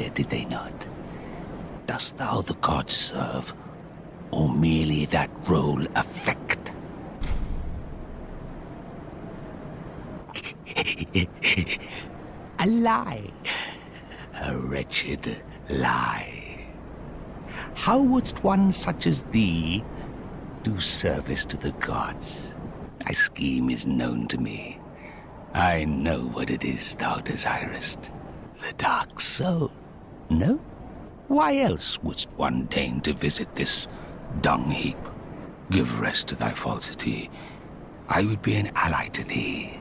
here, did they not? Dost thou the gods serve, or merely that role affect? A lie. A wretched lie. How wouldst one such as thee do service to the gods? Thy scheme is known to me. I know what it is thou desirest. The dark soul, no? Why else wouldst one deign to visit this dung heap? Give rest to thy falsity. I would be an ally to thee.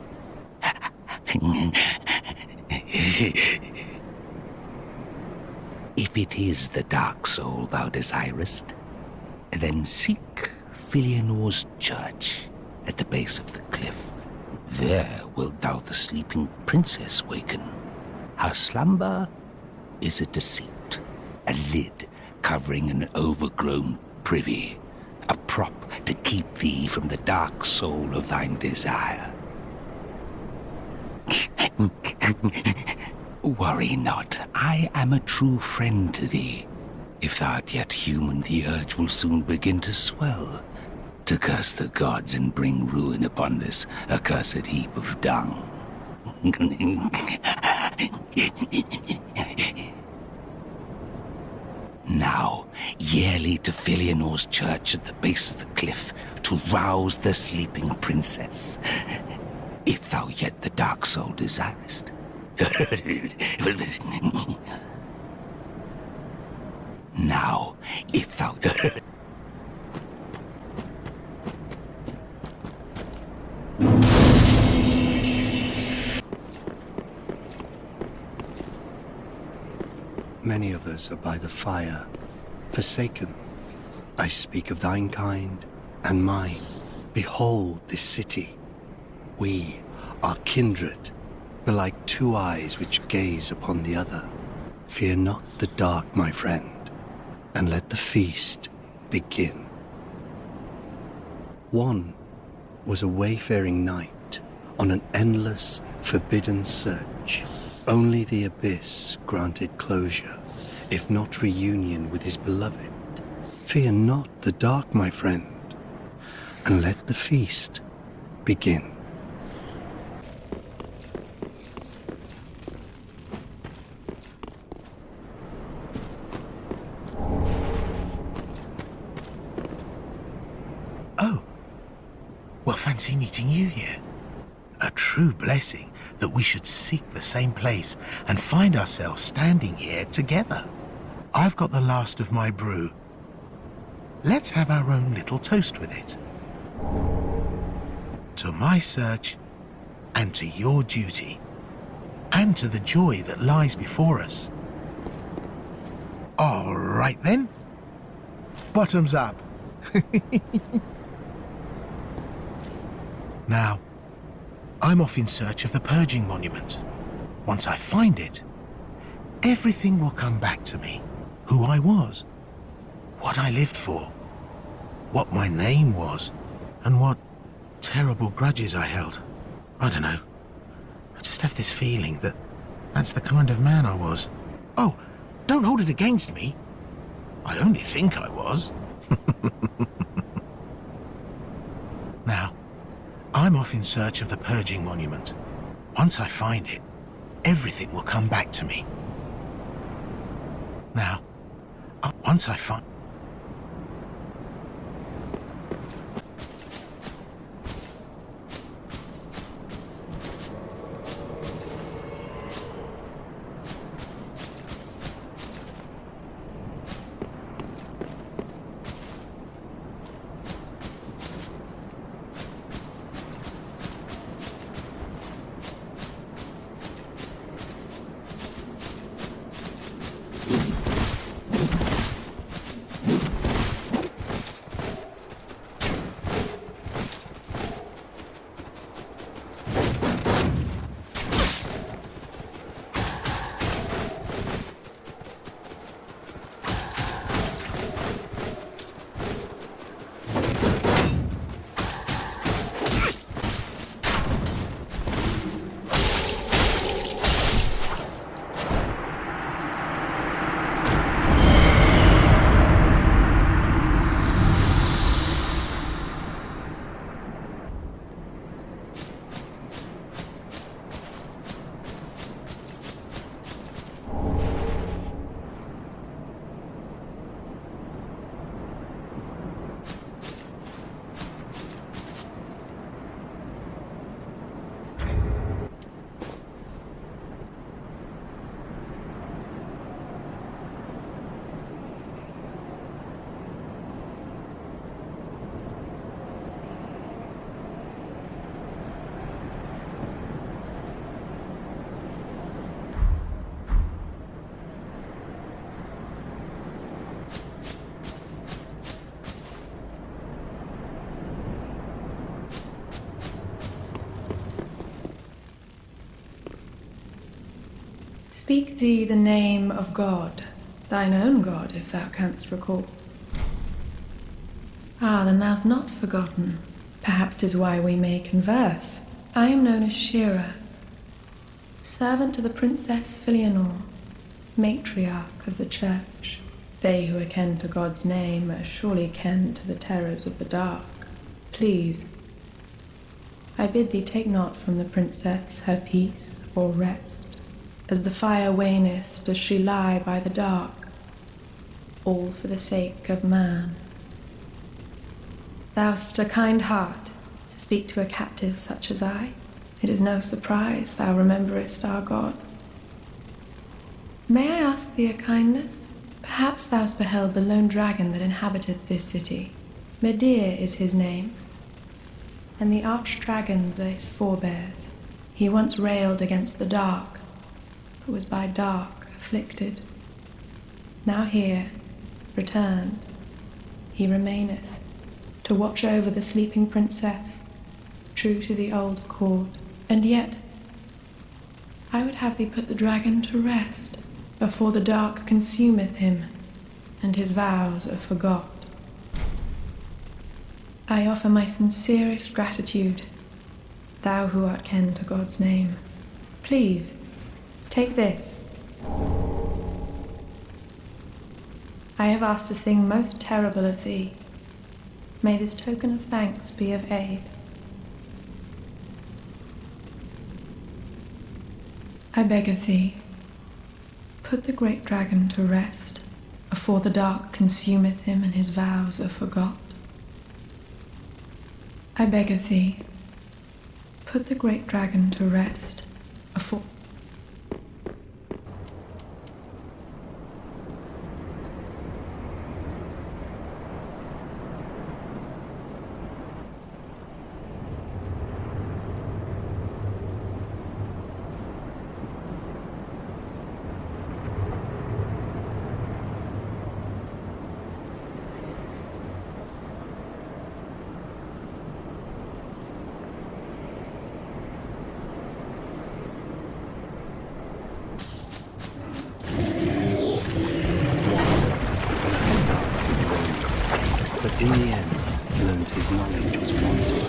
If it is the dark soul thou desirest, then seek Filianor's church at the base of the cliff. There wilt thou the sleeping princess waken. Her slumber is a deceit, a lid covering an overgrown privy, a prop to keep thee from the dark soul of thine desire. Worry not, I am a true friend to thee. If thou art yet human, the urge will soon begin to swell, to curse the gods and bring ruin upon this accursed heap of dung. Now, yearly to Filianor's church at the base of the cliff to rouse the sleeping princess, if thou yet the dark soul desirest. Now, if thou... Many of us are by the fire, forsaken. I speak of thine kind and mine. Behold this city. We are kindred, but like two eyes which gaze upon the other. Fear not the dark, my friend, and let the feast begin. One was a wayfaring knight on an endless, forbidden search. Only the abyss granted closure, if not reunion with his beloved. Fear not the dark, my friend, and let the feast begin. Oh, well, fancy meeting you here. A true blessing that we should seek the same place and find ourselves standing here together. I've got the last of my brew. Let's have our own little toast with it. To my search, and to your duty, and to the joy that lies before us. All right then. Bottoms up. Now, I'm off in search of the purging monument. Once I find it, everything will come back to me. Who I was, what I lived for, what my name was, and what terrible grudges I held. I don't know. I just have this feeling that that's the kind of man I was. Oh, don't hold it against me. I only think I was. Now, I'm off in search of the purging monument. Once I find it, everything will come back to me. Now, once I find... Speak thee the name of God, thine own God, if thou canst recall. Ah, then thou'st not forgotten. Perhaps 'tis why we may converse. I am known as Shira, servant to the Princess Filianor, matriarch of the Church. They who are ken to God's name are surely ken to the terrors of the dark. Please, I bid thee take not from the princess her peace or rest. As the fire waneth, does she lie by the dark, all for the sake of man. Thou'st a kind heart to speak to a captive such as I. It is no surprise thou rememberest our God. May I ask thee a kindness? Perhaps thou'st beheld the lone dragon that inhabiteth this city. Medir is his name, and the arch-dragons are his forebears. He once railed against the dark, but was by dark afflicted. Now here, returned, he remaineth, to watch over the sleeping princess, true to the old accord. And yet, I would have thee put the dragon to rest, before the dark consumeth him, and his vows are forgot. I offer my sincerest gratitude, thou who art ken to God's name. Please, take this. I have asked a thing most terrible of thee. May this token of thanks be of aid. I beg of thee, put the great dragon to rest, afore the dark consumeth him and his vows are forgot. I beg of thee, put the great dragon to rest, afore... In the end, learned his knowledge was wanting.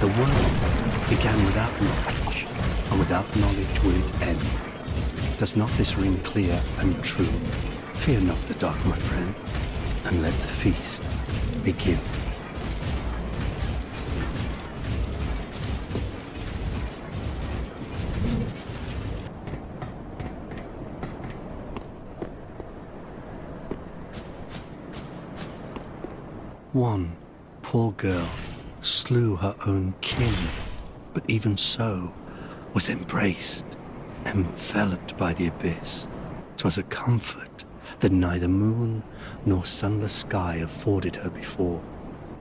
The world began without knowledge, and without knowledge will it end. Does not this ring clear and true? Fear not the dark, my friend, and let the feast begin. One poor girl slew her own kin, but even so was embraced, enveloped by the abyss. 'Twas a comfort that neither moon nor sunless sky afforded her before.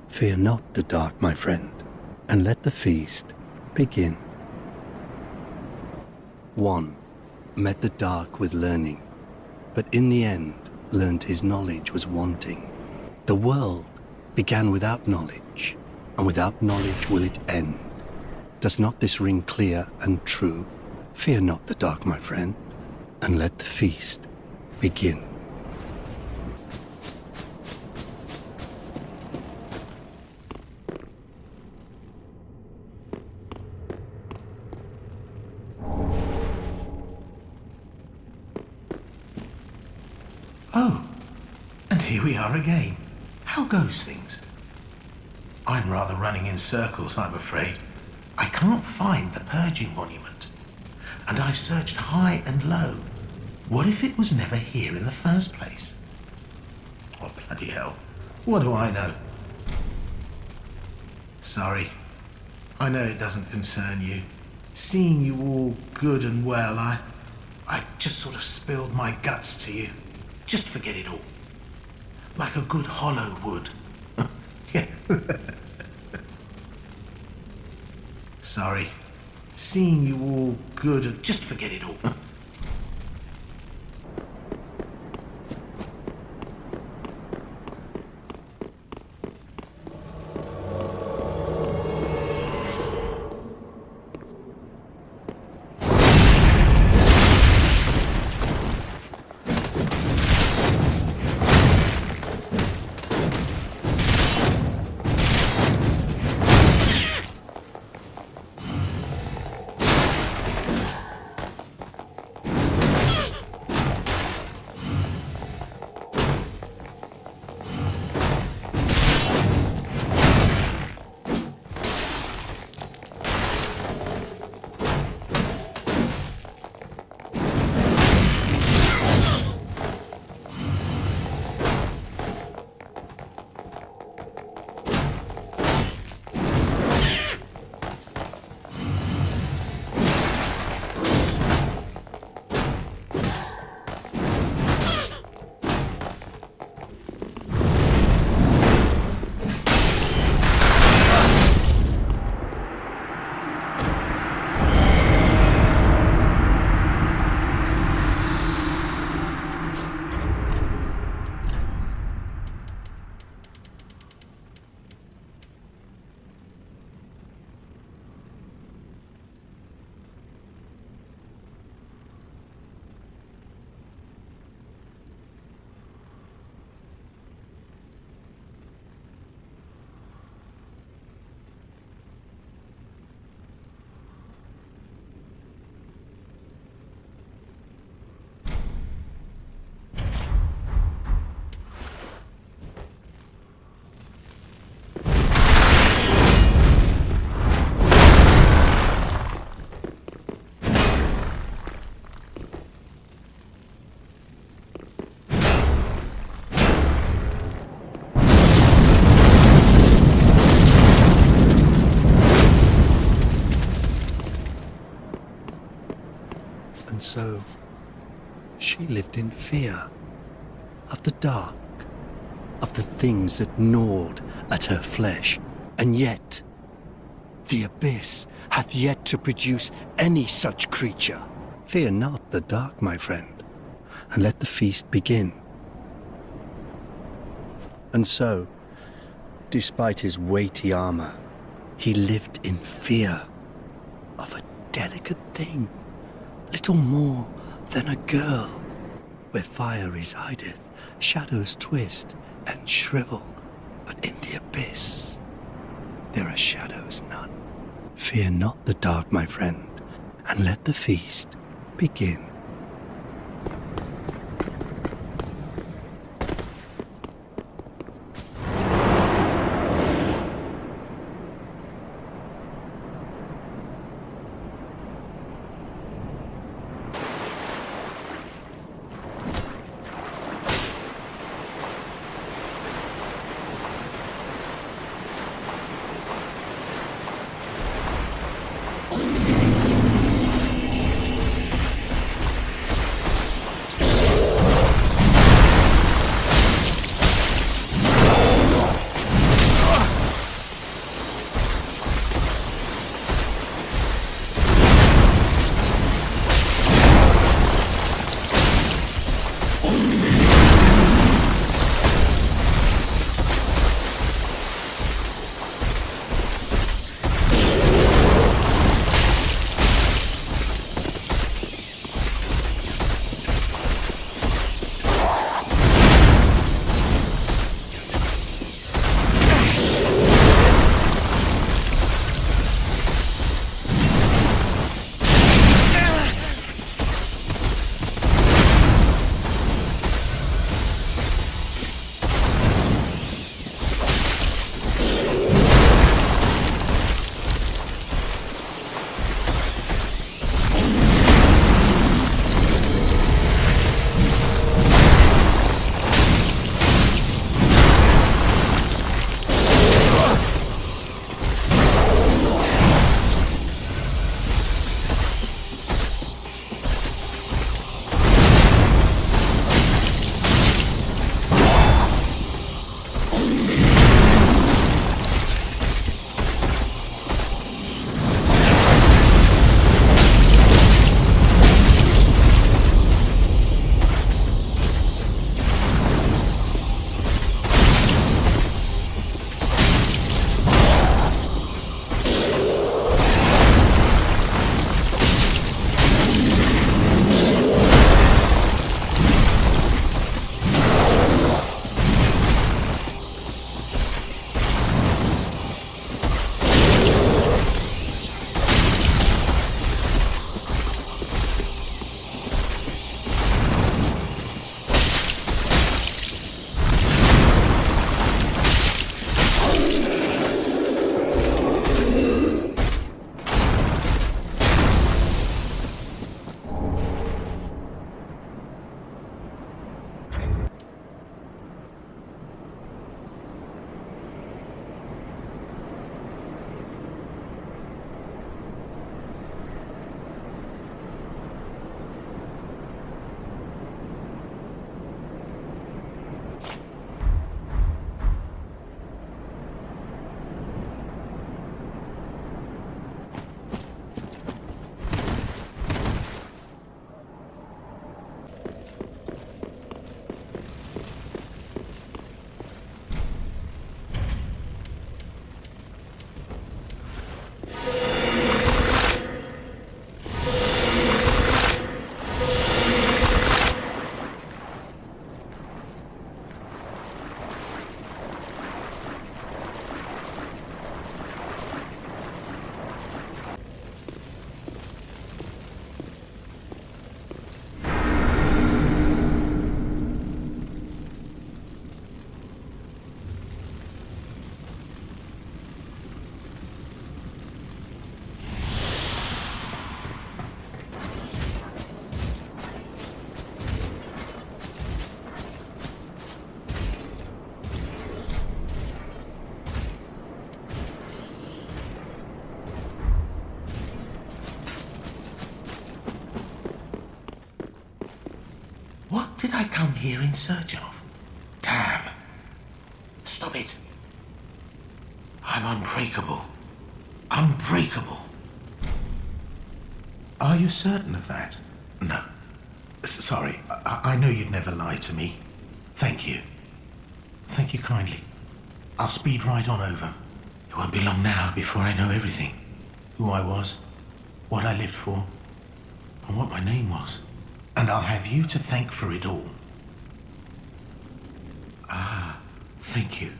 Fear not the dark, my friend, and let the feast begin. One met the dark with learning, but in the end learned his knowledge was wanting. The world began without knowledge, and without knowledge will it end. Does not this ring clear and true? Fear not the dark, my friend, and let the feast begin. Oh, and here we are again. How goes things? I'm rather running in circles, I'm afraid. I can't find the purging monument, and I've searched high and low. What if it was never here in the first place? Oh, bloody hell. What do I know? Sorry. I know it doesn't concern you. Seeing you all good and well, I just sort of spilled my guts to you. Just forget it all. Like a good hollow would. Yeah. Sorry. Seeing you all good and just forget it all. lived in fear of the dark, of the things that gnawed at her flesh, and yet the abyss hath yet to produce any such creature. Fear not the dark, my friend, and let the feast begin. And so, despite his weighty armor, he lived in fear of a delicate thing, little more than a girl. Where fire resideth, shadows twist and shrivel, but in the abyss there are shadows none. Fear not the dark, my friend, and let the feast begin. did I come here in search of? Damn. Stop it. I'm unbreakable. Unbreakable. Are you certain of that? No. Sorry, I know you'd never lie to me. Thank you. Thank you kindly. I'll speed right on over. It won't be long now before I know everything. Who I was, what I lived for, and what my name was. And I'll have you to thank for it all. Ah, thank you.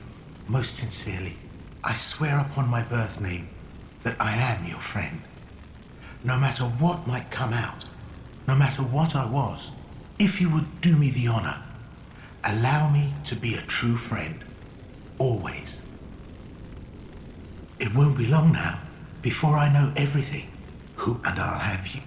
Most sincerely. I swear upon my birth name that I am your friend. No matter what might come out, no matter what I was, if you would do me the honor, allow me to be a true friend. Always. It won't be long now before I know everything. And I'll have you